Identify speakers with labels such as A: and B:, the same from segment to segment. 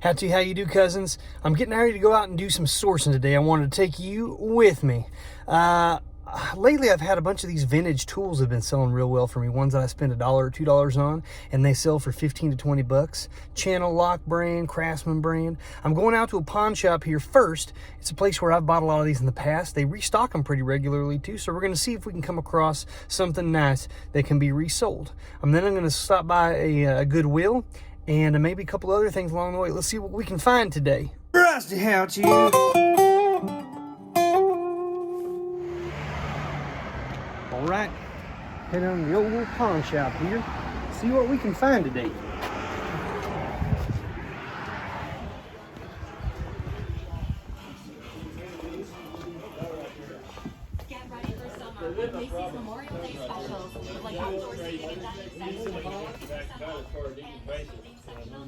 A: How you do, cousins? I'm getting ready to go out and do some sourcing today. I wanted to take you with me. Lately, I've had a bunch of these vintage tools that have been selling real well for me. Ones that I spend $1 or $2 on, and they sell for 15 to 20 bucks. Channel Lock brand, Craftsman brand. I'm going out to a pawn shop here first. It's a place where I've bought a lot of these in the past. They restock them pretty regularly too, so we're going to see if we can come across something nice that can be resold. Then I'm going to stop by a Goodwill and maybe a couple other things along the way. Let's see what we can find today. Rusty, how to you? All right, head on to the old pawn shop here. See what we can find today.
B: Get ready for summer with Macy's Memorial Day specials, like outdoor seating and dining sets with 50% off, and building sectional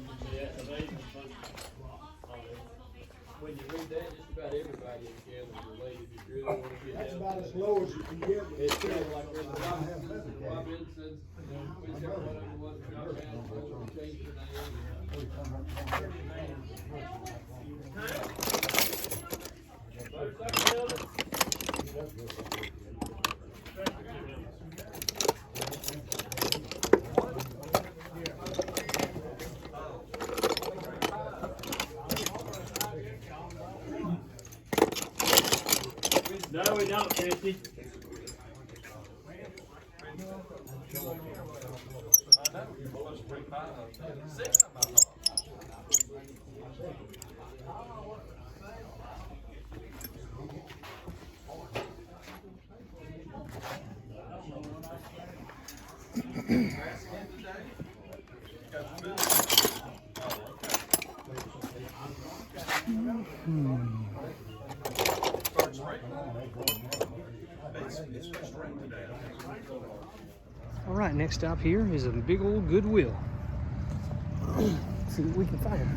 C: When you read that, just about everybody in Canada related. If you really want to get
D: That's
C: down
D: about
C: to
D: as low as you can get.
C: it's kind of like where the Robinsons, whichever one of them was, changed their
E: No, we don't, Christy.
A: All right, next stop here is a big old Goodwill. See what we can find.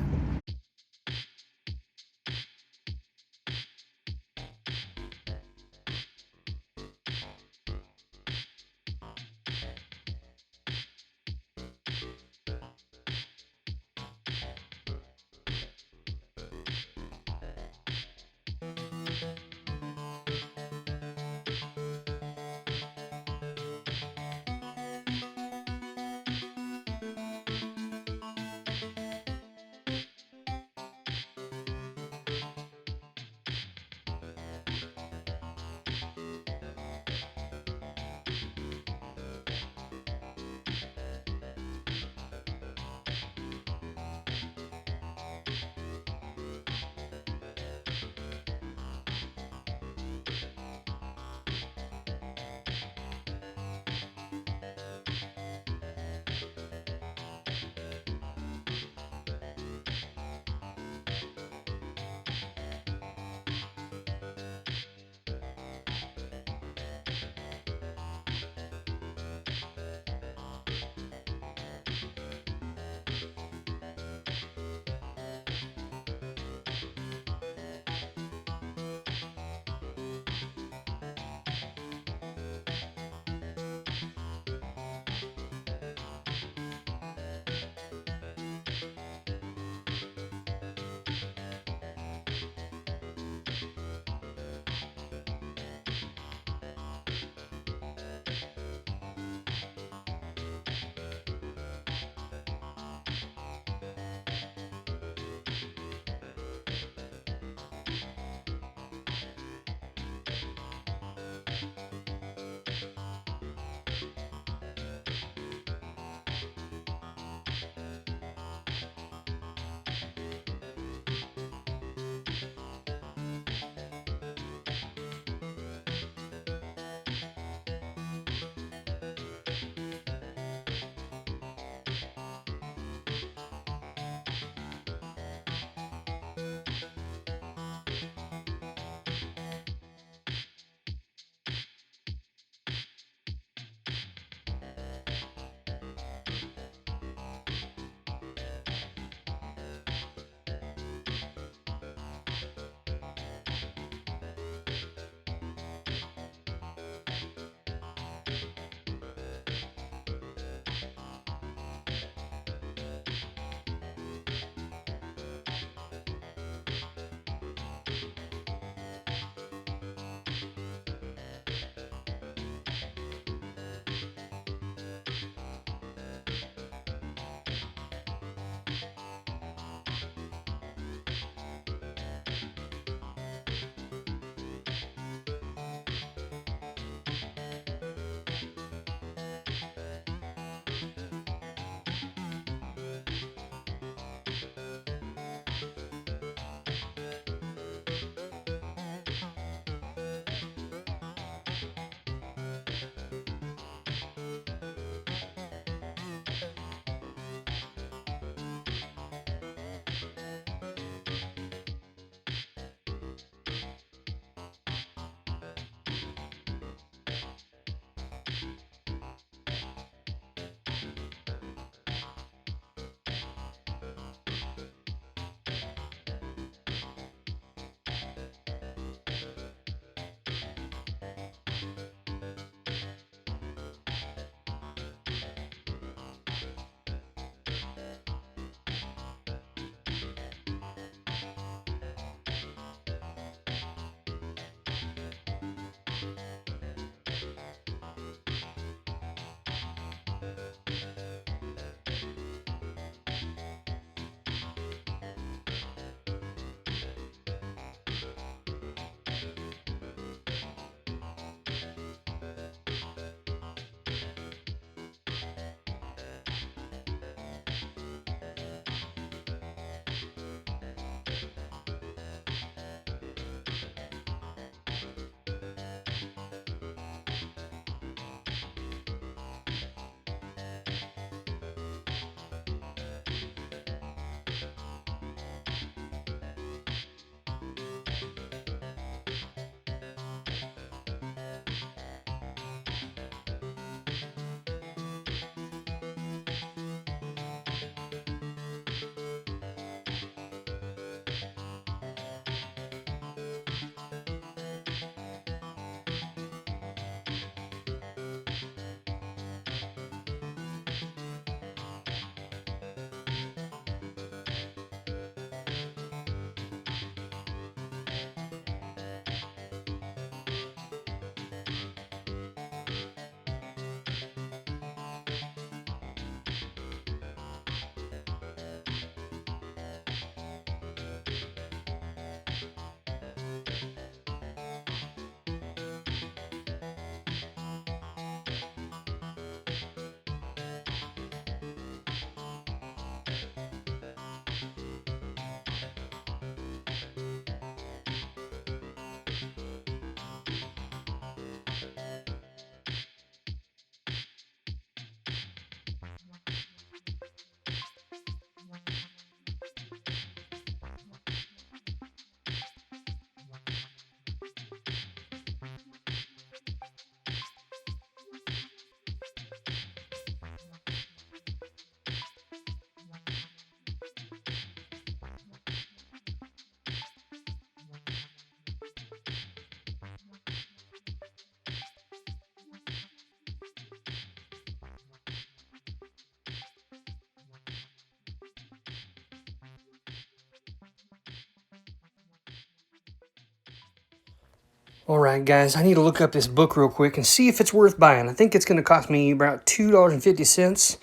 A: All right, guys, I need to look up this book real quick and see if it's worth buying. I think it's going to cost me about $2.50.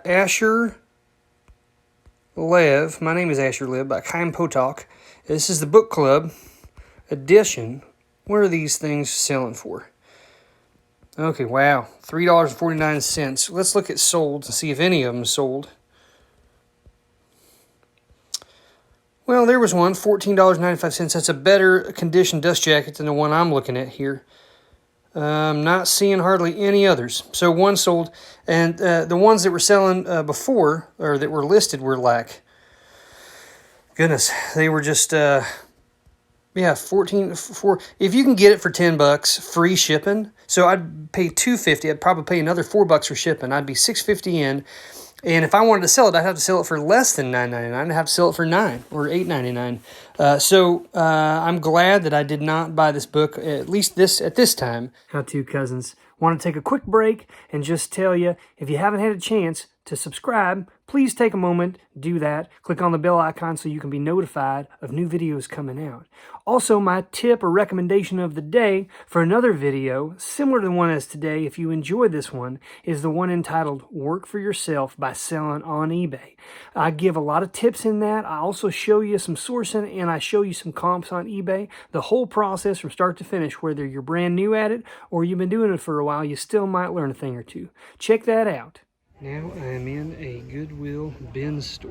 A: Asher Lev. My name is Asher Lev by Chaim Potok. This is the book club edition. What are these things selling for? Okay, wow, $3.49. Let's look at sold and see if any of them sold. Well, there was one, $14.95. That's a better condition dust jacket than the one I'm looking at here. I'm not seeing hardly any others. So one sold, and the ones that were selling before, or that were listed, were like, goodness, they were just, yeah, 14, if you can get it for $10, free shipping. So I'd pay $2.50. I'd probably pay another $4 for shipping. I'd be $6.50 in. And if I wanted to sell it, I'd have to sell it for less than $9.99. I'd have to sell it for $9 or $8.99. So I'm glad that I did not buy this book, at least at this time. How to, cousins. Want to take a quick break and just tell you, if you haven't had a chance to subscribe, please take a moment, do that. Click on the bell icon so you can be notified of new videos coming out. Also, my tip or recommendation of the day for another video, similar to the one as today, if you enjoy this one, is the one entitled Work for Yourself by Selling on eBay. I give a lot of tips in that. I also show you some sourcing, and I show you some comps on eBay. The whole process from start to finish, whether you're brand new at it or you've been doing it for a while, you still might learn a thing or two. Check that out. Now I am in a Goodwill bin store.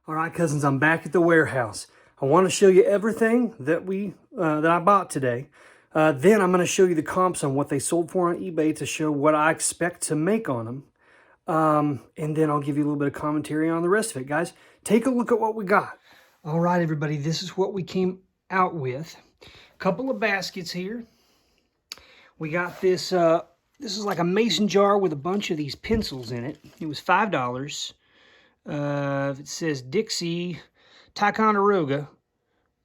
A: All right, cousins, I'm back at the warehouse. I want to show you everything that I bought today. Then I'm going to show you the comps on what they sold for on eBay to show what I expect to make on them. And then I'll give you a little bit of commentary on the rest of it, guys. Take a look at what we got. All right, everybody, this is what we came out with. A couple of baskets here. We got this, this is like a mason jar with a bunch of these pencils in it. It was $5. It says Dixie Ticonderoga.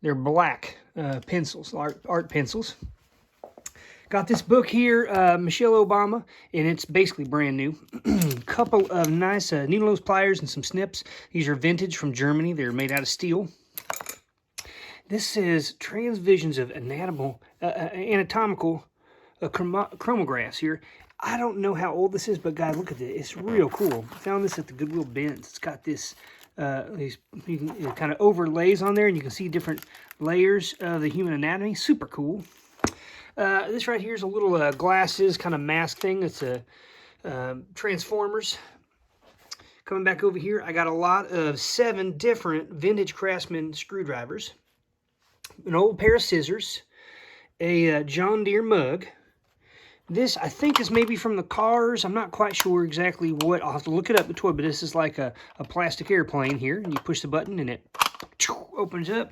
A: They're black pencils, art pencils. Got this book here, Michelle Obama, and it's basically brand new. Couple of nice needle nose pliers and some snips. These are vintage from Germany. They're made out of steel. This says Transvisions of Anatomical Chromographs here. I don't know how old this is, but guys, look at this. It's real cool. I found this at the Goodwill bins. It's got this, these kind of overlays on there, and you can see different layers of the human anatomy. Super cool. This right here is a little glasses kind of mask thing. It's a Transformers. Coming back over here, I got a lot of 7 different vintage Craftsman screwdrivers, an old pair of scissors, a John Deere mug. This, I think, is maybe from the cars. I'm not quite sure exactly what. I'll have to look it up before, but this is like a plastic airplane here. And you push the button and it opens up.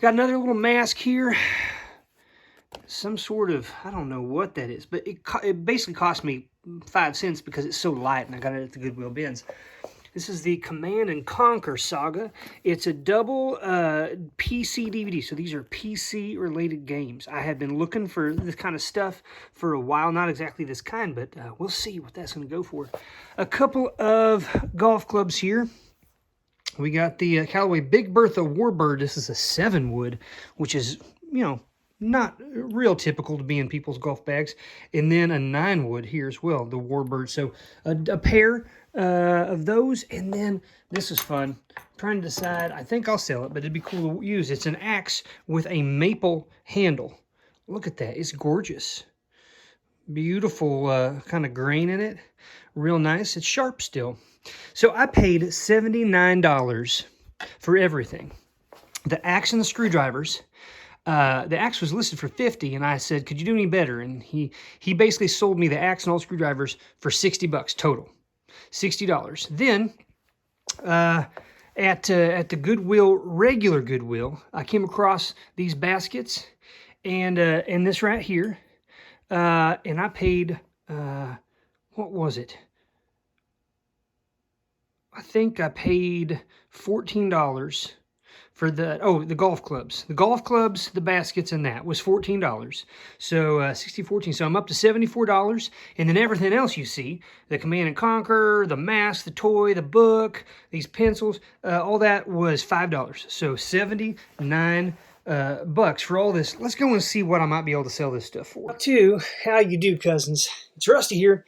A: Got another little mask here. Some sort of, I don't know what that is, but it basically cost me 5 cents because it's so light, and I got it at the Goodwill bins. This is the Command and Conquer Saga. It's a double PC DVD, so these are PC-related games. I have been looking for this kind of stuff for a while. Not exactly this kind, but we'll see what that's going to go for. A couple of golf clubs here. We got the Callaway Big Bertha Warbird. This is a 7-wood, which is, you know, not real typical to be in people's golf bags. And then a 9-wood here as well, the Warbird. So a pair of those, and then this is fun. I'm trying to decide. I think I'll sell it, but it'd be cool to use. It's an axe with a maple handle. Look at that. It's gorgeous. Beautiful kind of grain in it. Real nice. It's sharp still. So I paid $79 for everything. The axe and the screwdrivers. The axe was listed for $50, and I said, could you do any better? And he basically sold me the axe and all screwdrivers for $60 total. $60. Then, at the Goodwill, regular Goodwill, I came across these baskets, and this right here, and I paid, what was it? I think I paid $14 for the golf clubs. The golf clubs, the baskets, and that was $14. So 60, 14. So I'm up to $74. And then everything else you see, the Command and Conquer, the mask, the toy, the book, these pencils, all that was $5. So 79 bucks for all this. Let's go and see what I might be able to sell this stuff for. How you do, cousins? It's Rusty here.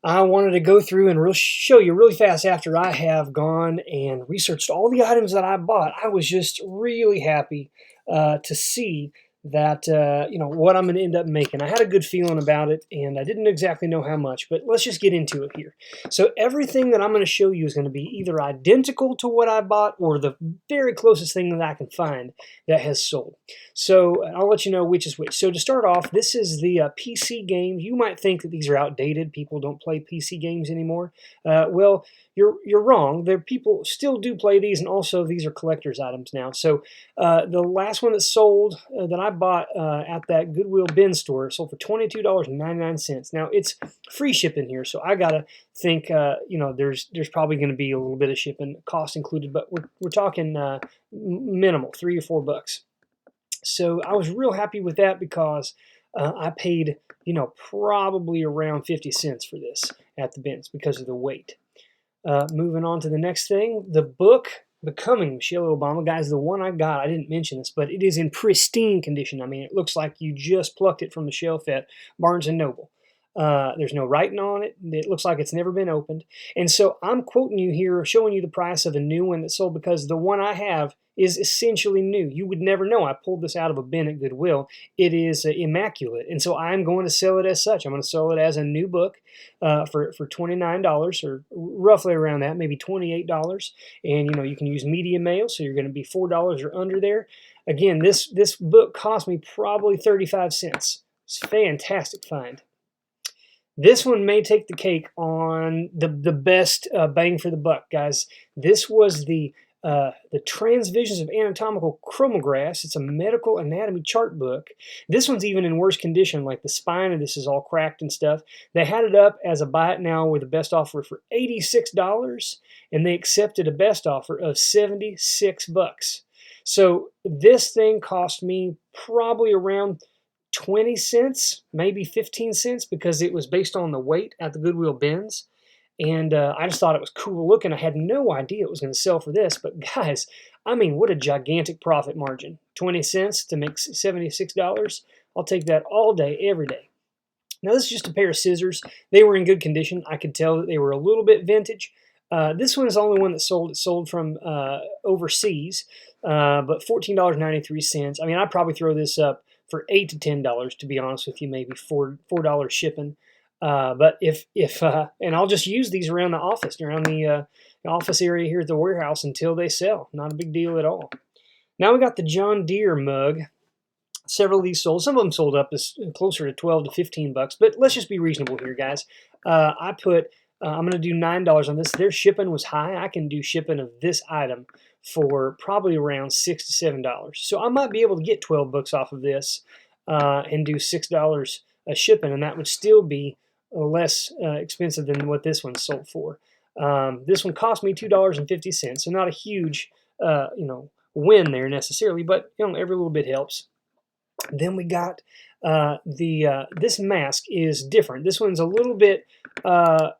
A: I wanted to go through and show you really fast after I have gone and researched all the items that I bought. I was just really happy to see that, you know, what I'm going to end up making. I had a good feeling about it, and I didn't exactly know how much, but let's just get into it here. So everything that I'm going to show you is going to be either identical to what I bought or the very closest thing that I can find that has sold. So I'll let you know which is which. So to start off, this is the PC games. You might think that these are outdated. People don't play PC games anymore. Well, you're wrong. People still do play these, and also these are collector's items now. So the last one that sold that I bought at that Goodwill bin store sold for $22.99. Now it's free shipping here, so I gotta think you know, there's probably going to be a little bit of shipping cost included, but we're talking minimal, $3 or $4. So I was real happy with that because I paid, you know, probably around 50 cents for this at the bins because of the weight. Moving on to the next thing, the book Becoming Michelle Obama. Guys, the one I got, I didn't mention this, but it is in pristine condition. I mean, it looks like you just plucked it from the shelf at Barnes & Noble. There's no writing on it. It looks like it's never been opened. And so I'm quoting you here, showing you the price of a new one that sold because the one I have is essentially new. You would never know. I pulled this out of a bin at Goodwill. It is immaculate. And so I'm going to sell it as such. I'm going to sell it as a new book for $29 or roughly around that, maybe $28. And, you can use media mail, so you're going to be $4 or under there. Again, this book cost me probably 35 cents. It's a fantastic find. This one may take the cake on the best bang for the buck, guys. This was the Transvisions of Anatomical Chromographs. It's a medical anatomy chart book. This one's even in worse condition, like the spine of this is all cracked and stuff. They had it up as a buy it now with a best offer for $86, and they accepted a best offer of $76. So this thing cost me probably around 20 cents, maybe 15 cents, because it was based on the weight at the Goodwill bins. And I just thought it was cool looking. I had no idea it was going to sell for this. But guys, I mean, what a gigantic profit margin. 20 cents to make $76. I'll take that all day, every day. Now, this is just a pair of scissors. They were in good condition. I could tell that they were a little bit vintage. This one is the only one that sold. It sold from overseas, but $14.93. I mean, I'd probably throw this up for $8 to $10, to be honest with you, maybe $4 shipping. But if and I'll just use these around the office, around the office area here at the warehouse until they sell. Not a big deal at all. Now we got the John Deere mug. Several of these sold. Some of them sold up as closer to 12 to 15 bucks. But let's just be reasonable here, guys. I'm going to do $9 on this. Their shipping was high. I can do shipping of this item for probably around $6 to $7. So I might be able to get 12 bucks off of this and do $6 a shipping, and that would still be less expensive than what this one sold for. This one cost me $2.50, so not a huge win there necessarily, but every little bit helps. Then we got this mask is different. This one's a little bit, the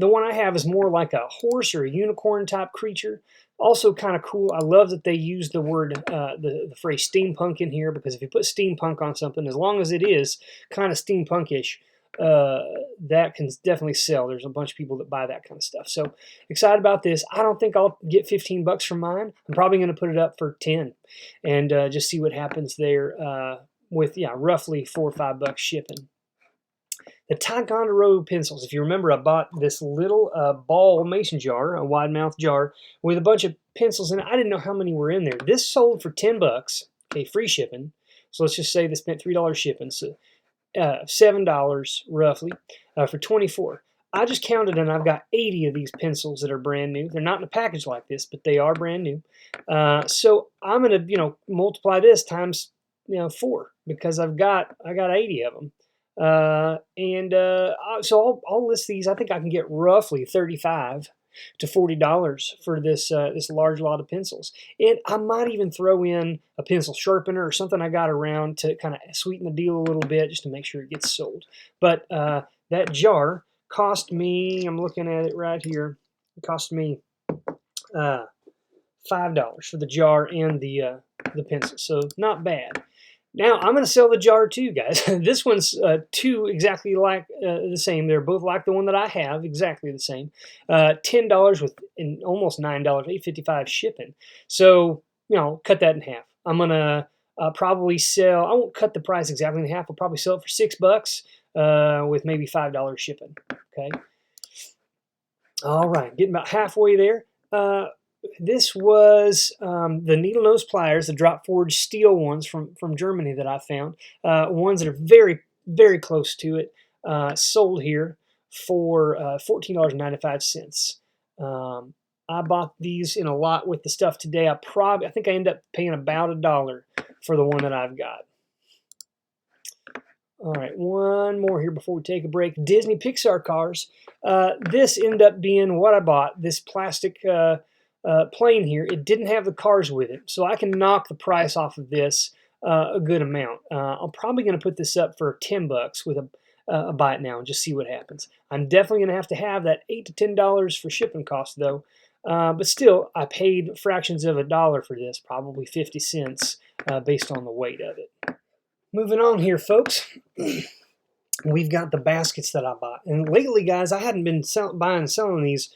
A: one I have is more like a horse or a unicorn type creature. Also kind of cool. I love that they use the word, the phrase steampunk in here, because if you put steampunk on something, as long as it is kind of steampunkish, that can definitely sell. There's a bunch of people that buy that kind of stuff. So excited about this. I don't think I'll get 15 bucks from mine. I'm probably going to put it up for 10 and just see what happens there with roughly $4 or $5 shipping. The Ticonderoga Pencils. If you remember, I bought this little ball mason jar, a wide mouth jar, with a bunch of pencils in it. I didn't know how many were in there. This sold for 10 bucks, okay, free shipping. So let's just say they spent $3 shipping, so $7 roughly for 24. I just counted and I've got 80 of these pencils that are brand new. They're not in a package like this, but they are brand new. So I'm going to multiply this times 4, because I got 80 of them. So I'll list these. I think I can get roughly $35 to $40 for this large lot of pencils. And I might even throw in a pencil sharpener or something I got around to kind of sweeten the deal a little bit, just to make sure it gets sold. But that jar cost me, I'm looking at it right here, it cost me $5 for the jar and the pencil. So not bad. Now, I'm going to sell the jar too, guys. This one's two exactly like the same. They're both like the one that I have, exactly the same. $10 with almost $9, $8.55 shipping. So, cut that in half. I'm going to probably sell, I won't cut the price exactly in half. I'll probably sell it for $6 with maybe $5 shipping. Okay. All right, getting about halfway there. This was the needle nose pliers, the drop forged steel ones from Germany that I found. Ones that are very, very close to it. Sold here for $14.95. I bought these in a lot with the stuff today. I think I ended up paying about $1 for the one that I've got. All right, one more here before we take a break. Disney Pixar cars. This ended up being what I bought. This plastic plane here. It didn't have the cars with it, so I can knock the price off of this a good amount. I'm probably going to put this up for 10 bucks with a buy it now and just see what happens. I'm definitely going to have that $8 to $10 for shipping costs though. But still, I paid fractions of $1 for this, probably 50 cents based on the weight of it. Moving on here, folks. we've got the baskets that I bought. And lately, guys, I hadn't been buying and selling these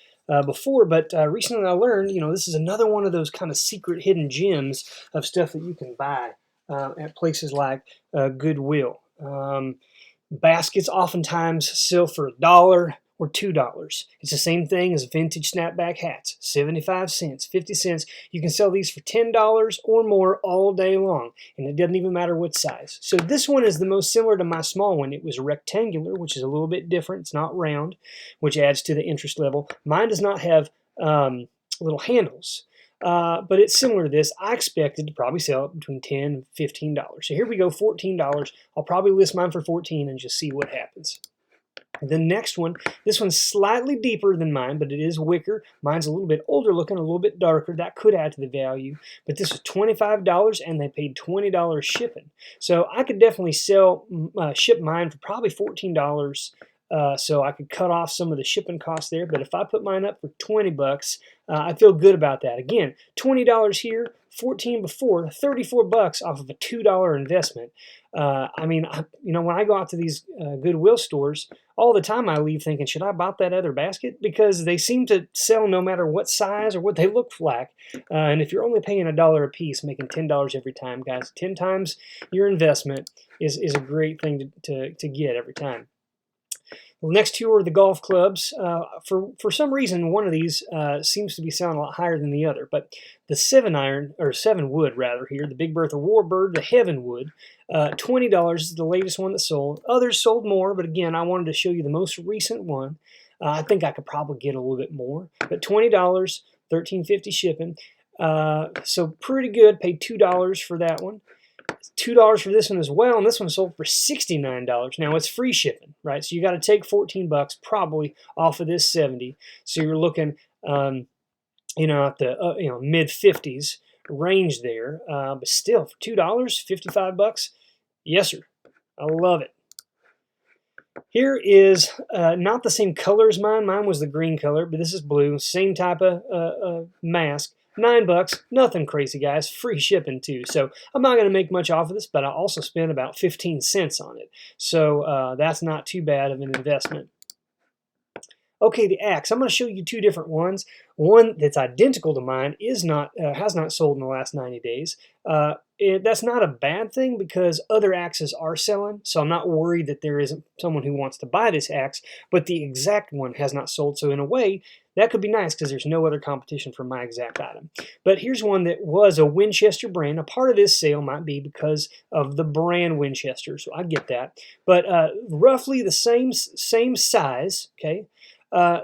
A: before, but recently I learned, this is another one of those kind of secret hidden gems of stuff that you can buy at places like Goodwill. Baskets oftentimes sell for $1 or $2. It's the same thing as vintage snapback hats, 75 cents, 50 cents. You can sell these for $10 or more all day long, and it doesn't even matter what size. So this one is the most similar to my small one. It was rectangular, which is a little bit different. It's not round, which adds to the interest level. Mine does not have little handles. But it's similar to this. I expected to probably sell it between $10 and $15. So here we go, $14. I'll probably list mine for $14 and just see what happens. The next one, this one's slightly deeper than mine, but it is wicker. Mine's a little bit older looking, a little bit darker. That could add to the value. But this was $25, and they paid $20 shipping. So I could definitely ship mine for probably $14. So I could cut off some of the shipping costs there. But if I put mine up for $20, I feel good about that. Again, $20 here, $14 before, $34 off of a $2 investment. When I go out to these Goodwill stores, all the time I leave thinking, should I buy that other basket? Because they seem to sell no matter what size or what they look like. And if you're only paying $1 a piece, making $10 every time, guys, 10 times your investment is a great thing to get every time. The next two are the golf clubs. For some reason, one of these seems to be selling a lot higher than the other. But the 7 wood rather here, the Big Bertha Warbird, the Heavenwood, $20 is the latest one that sold. Others sold more, but again, I wanted to show you the most recent one. I think I could probably get a little bit more, but $20, $13.50 shipping. So pretty good. Paid $2 for that one. $2 for this one as well, and this one sold for $69. Now it's free shipping, right? So you got to take $14 probably off of this 70. So you're looking, at the mid 50s range there. But still, for $2, $55. Yes, sir. I love it. Here is not the same color as mine. Mine was the green color, but this is blue. Same type of mask. $9, nothing crazy, guys. Free shipping too. So I'm not going to make much off of this, but I also spent about 15 cents on it. So that's not too bad of an investment. Okay, the axe. I'm going to show you two different ones. One that's identical to mine has not sold in the last 90 days. That's not a bad thing because other axes are selling, so I'm not worried that there isn't someone who wants to buy this axe, but the exact one has not sold. So in a way, that could be nice because there's no other competition for my exact item. But here's one that was a Winchester brand. A part of this sale might be because of the brand Winchester, so I get that. But roughly the same size, okay?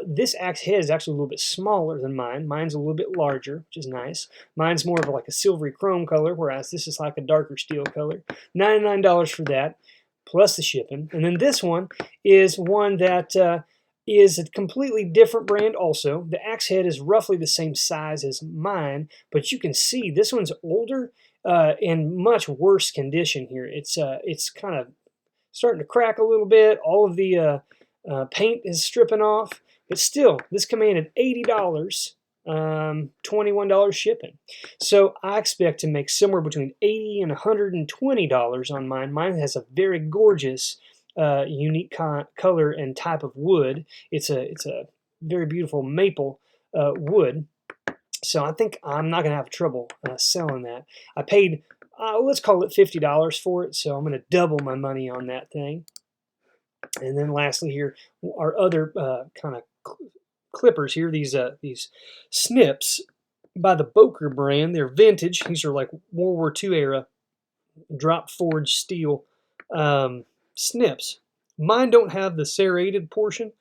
A: This axe head is actually a little bit smaller than mine. Mine's a little bit larger, which is nice. Mine's more of like a silvery chrome color, whereas this is like a darker steel color. $99 for that, plus the shipping. And then this one is one that is a completely different brand also. The axe head is roughly the same size as mine, but you can see this one's older and much worse condition here. It's kind of starting to crack a little bit. All of the paint is stripping off, but still, this commanded $80, $21 shipping. So I expect to make somewhere between $80 and $120 on mine. Mine has a very gorgeous, unique color and type of wood. It's a very beautiful maple wood. So I think I'm not going to have trouble selling that. I paid, let's call it $50 for it, so I'm going to double my money on that thing. And then lastly here are other kind of clippers here, these snips by the Boker brand. They're vintage. These are like World War II era drop forged steel snips. Mine don't have the serrated portion,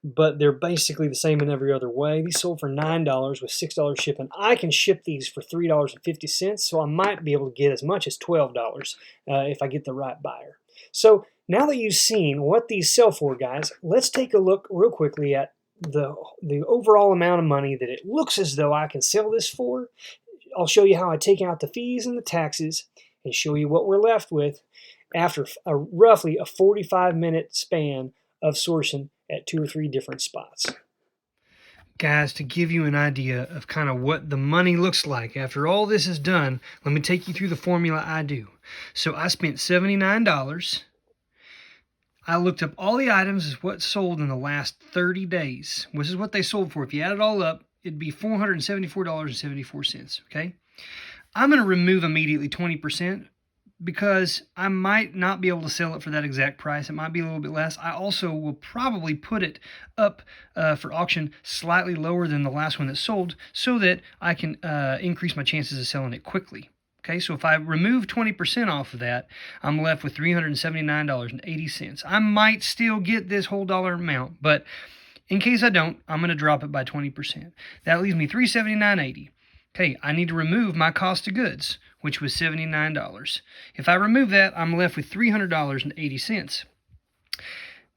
A: but they're basically the same in every other way. These sold for $9 with $6 shipping. I can ship these for $3.50, so I might be able to get as much as $12 if I get the right buyer. So now that you've seen what these sell for, guys, let's take a look real quickly at the overall amount of money that it looks as though I can sell this for. I'll show you how I take out the fees and the taxes and show you what we're left with after roughly a 45-minute span of sourcing at 2 or 3 different spots. Guys, to give you an idea of kind of what the money looks like after all this is done, let me take you through the formula I do. So I spent $79. I looked up all the items as what sold in the last 30 days. This is what they sold for. If you add it all up, it'd be $474.74, okay? I'm going to remove immediately 20% because I might not be able to sell it for that exact price. It might be a little bit less. I also will probably put it up for auction slightly lower than the last one that sold so that I can increase my chances of selling it quickly. Okay, so if I remove 20% off of that, I'm left with $379.80. I might still get this whole dollar amount, but in case I don't, I'm going to drop it by 20%. That leaves me $379.80. Okay, I need to remove my cost of goods, which was $79. If I remove that, I'm left with $300.80.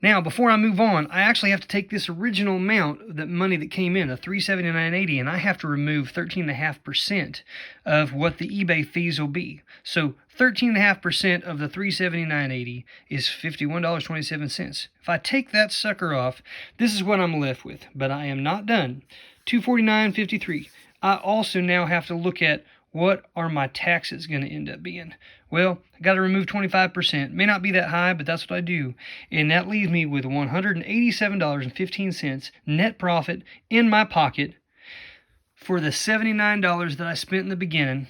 A: Now, before I move on, I actually have to take this original amount, the money that came in, the $379.80, and I have to remove 13.5% of what the eBay fees will be. So 13.5% of the $379.80 is $51.27. If I take that sucker off, this is what I'm left with. But I am not done. $249.53. I also now have to look at what are my taxes going to end up being. Well, I got to remove 25%. May not be that high, but that's what I do. And that leaves me with $187.15 net profit in my pocket for the $79 that I spent in the beginning.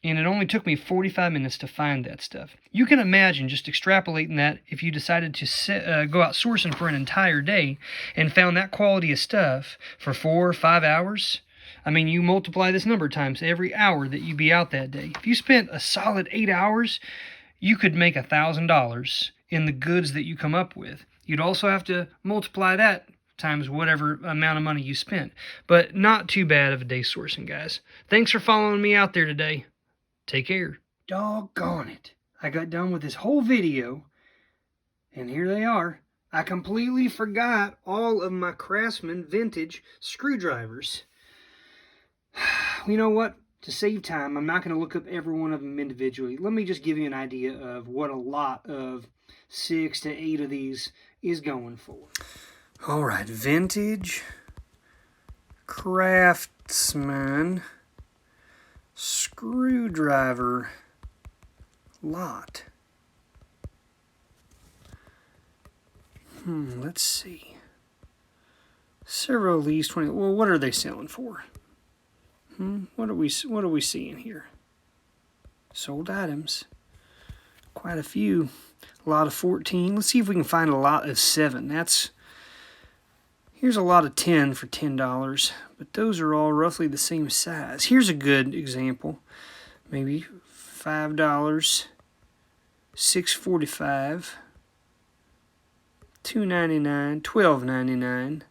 A: And it only took me 45 minutes to find that stuff. You can imagine just extrapolating that if you decided to go out sourcing for an entire day and found that quality of stuff for 4 or 5 hours. I mean, you multiply this number times every hour that you be out that day. If you spent a solid 8 hours, you could make $1,000 in the goods that you come up with. You'd also have to multiply that times whatever amount of money you spent. But not too bad of a day sourcing, guys. Thanks for following me out there today. Take care. Doggone it. I got done with this whole video, and here they are. I completely forgot all of my Craftsman vintage screwdrivers. You know what? To save time, I'm not going to look up every one of them individually. Let me just give you an idea of what a lot of 6 to 8 of these is going for. All right, vintage Craftsman screwdriver lot. Let's see. Several of these 20. Well, what are they selling for? What are we seeing here? Sold items. Quite a few. A lot of 14. Let's see if we can find a lot of 7. Here's a lot of 10 for $10, but those are all roughly the same size. Here's a good example. Maybe $5, $6.45, $2.99, $12.99.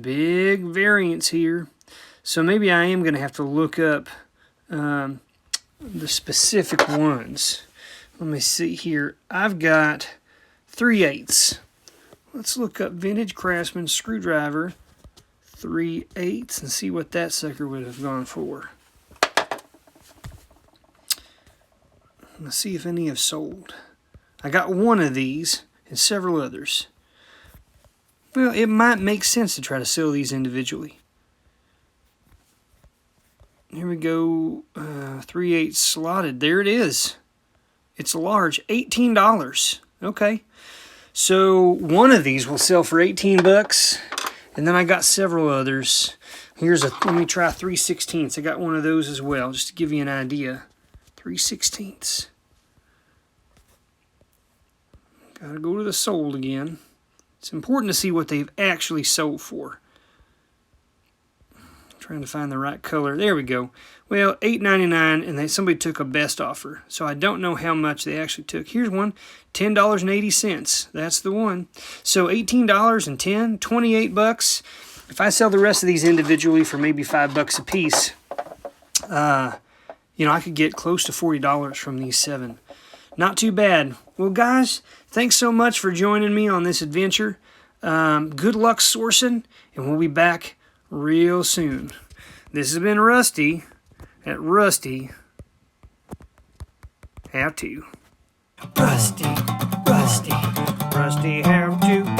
A: Big variance here. So maybe I am going to have to look up the specific ones. Let me see here. I've got 3/8. Let's look up vintage Craftsman screwdriver 3/8 and see what that sucker would have gone for. Let's see if any have sold. I got one of these and several others. Well, it might make sense to try to sell these individually. Here we go, 3/8 slotted. There it is. It's large, $18. Okay, so one of these will sell for $18, and then I got several others. Let me try 3/16. I got one of those as well, just to give you an idea. 3/16. Gotta go to the sold again. It's important to see what they've actually sold for. Trying to find the right color. There we go. Well, $8.99, and somebody took a best offer. So I don't know how much they actually took. Here's one, $10.80. That's the one. So $18 and 10, $28. If I sell the rest of these individually for maybe $5 a piece, I could get close to $40 from these 7. Not too bad. Well, guys, thanks so much for joining me on this adventure. Good luck sourcing, and we'll be back real soon. This has been Rusty at Rusty How To. Rusty How To.